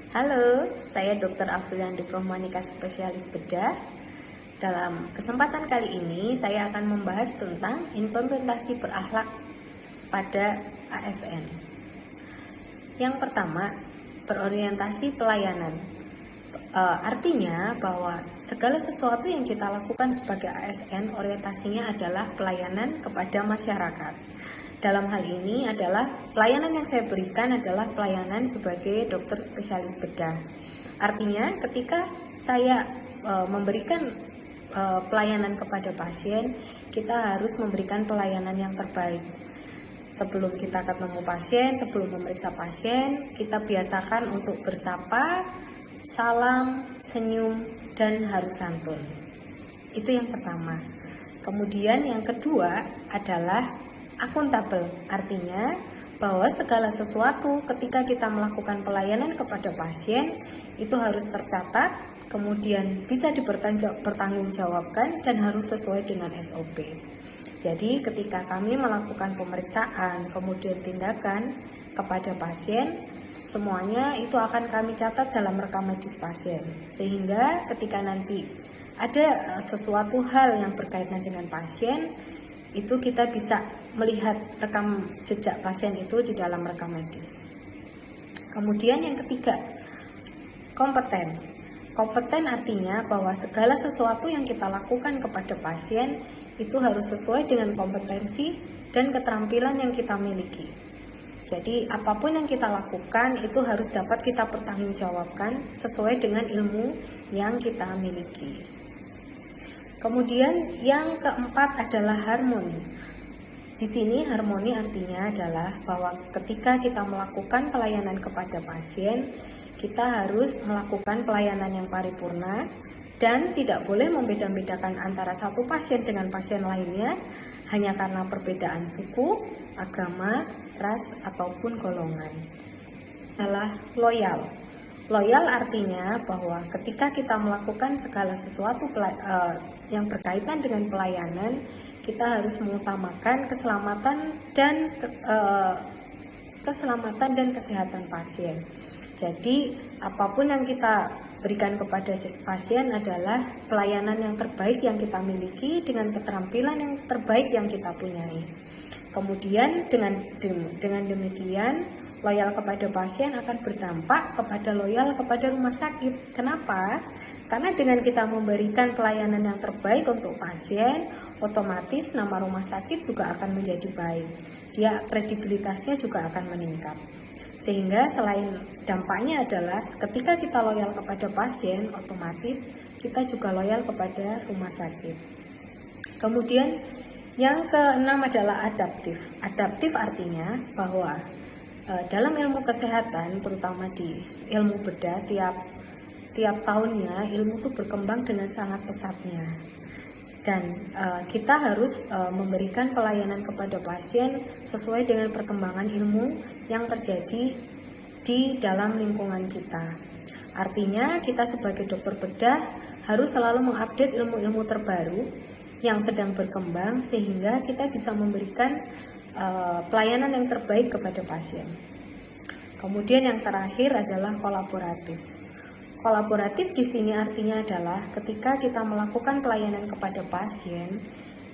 Halo, saya Dr. Afriandi Prohmanika, spesialis bedah. Dalam kesempatan kali ini, saya akan membahas tentang implementasi berakhlak pada ASN. Yang pertama, berorientasi pelayanan. Artinya bahwa segala sesuatu yang kita lakukan sebagai ASN, orientasinya adalah pelayanan kepada masyarakat. Dalam hal ini adalah pelayanan yang saya berikan adalah pelayanan sebagai dokter spesialis bedah. Artinya ketika saya memberikan pelayanan kepada pasien, kita harus memberikan pelayanan yang terbaik. Sebelum kita ketemu pasien, sebelum memeriksa pasien, kita biasakan untuk bersapa, salam, senyum, dan harus santun. Itu yang pertama. Kemudian yang kedua adalah akuntabel, artinya bahwa segala sesuatu ketika kita melakukan pelayanan kepada pasien itu harus tercatat, kemudian bisa dipertanggungjawabkan dan harus sesuai dengan SOP. Jadi ketika kami melakukan pemeriksaan, kemudian tindakan kepada pasien, semuanya itu akan kami catat dalam rekam medis pasien, sehingga ketika nanti ada sesuatu hal yang berkaitan dengan pasien, itu kita bisa melihat rekam jejak pasien itu di dalam rekam medis. Kemudian yang ketiga, kompeten. Kompeten artinya bahwa segala sesuatu yang kita lakukan kepada pasien itu harus sesuai dengan kompetensi dan keterampilan yang kita miliki. Jadi apapun yang kita lakukan itu harus dapat kita pertanggungjawabkan sesuai dengan ilmu yang kita miliki. Kemudian yang keempat adalah harmoni. Di sini harmoni artinya adalah bahwa ketika kita melakukan pelayanan kepada pasien, kita harus melakukan pelayanan yang paripurna dan tidak boleh membeda-bedakan antara satu pasien dengan pasien lainnya hanya karena perbedaan suku, agama, ras, ataupun golongan. Adalah loyal. Loyal artinya bahwa ketika kita melakukan segala sesuatu yang berkaitan dengan pelayanan, kita harus mengutamakan keselamatan dan kesehatan pasien. Jadi apapun yang kita berikan kepada pasien adalah pelayanan yang terbaik yang kita miliki dengan keterampilan yang terbaik yang kita punyai. Kemudian dengan demikian loyal kepada pasien akan berdampak kepada loyal kepada rumah sakit. Kenapa? Karena dengan kita memberikan pelayanan yang terbaik untuk pasien, otomatis nama rumah sakit juga akan menjadi baik. Dia kredibilitasnya juga akan meningkat. Sehingga selain dampaknya adalah ketika kita loyal kepada pasien, otomatis kita juga loyal kepada rumah sakit. Kemudian yang keenam adalah adaptif. Adaptif artinya bahwa dalam ilmu kesehatan, terutama di ilmu bedah, tiap tahunnya ilmu itu berkembang dengan sangat pesatnya. Dan kita harus memberikan pelayanan kepada pasien sesuai dengan perkembangan ilmu yang terjadi di dalam lingkungan kita. Artinya kita sebagai dokter bedah harus selalu mengupdate ilmu-ilmu terbaru yang sedang berkembang sehingga kita bisa memberikan pelayanan yang terbaik kepada pasien. Kemudian yang terakhir adalah kolaboratif. Kolaboratif di sini artinya adalah ketika kita melakukan pelayanan kepada pasien,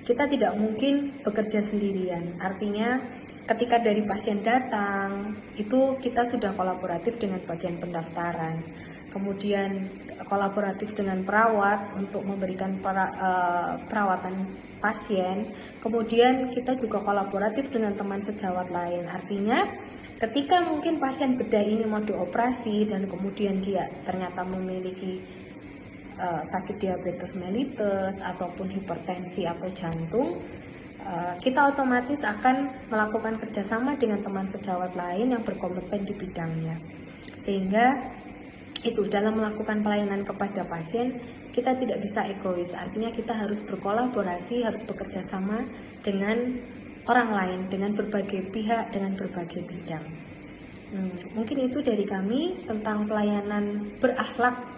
kita tidak mungkin bekerja sendirian. Artinya ketika dari pasien datang, itu kita sudah kolaboratif dengan bagian pendaftaran. Kemudian kolaboratif dengan perawat untuk memberikan perawatan pasien. Kemudian kita juga kolaboratif dengan teman sejawat lain. Artinya ketika mungkin pasien bedah ini mau dioperasi dan kemudian dia ternyata memiliki sakit diabetes mellitus ataupun hipertensi atau jantung, kita otomatis akan melakukan kerjasama dengan teman sejawat lain yang berkompeten di bidangnya. Sehingga itu dalam melakukan pelayanan kepada pasien kita tidak bisa egois, artinya kita harus berkolaborasi, harus bekerja sama dengan orang lain, dengan berbagai pihak, dengan berbagai bidang. Mungkin itu dari kami tentang pelayanan berakhlak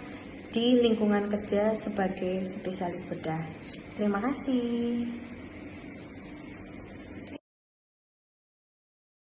di lingkungan kerja sebagai spesialis bedah. Terima kasih.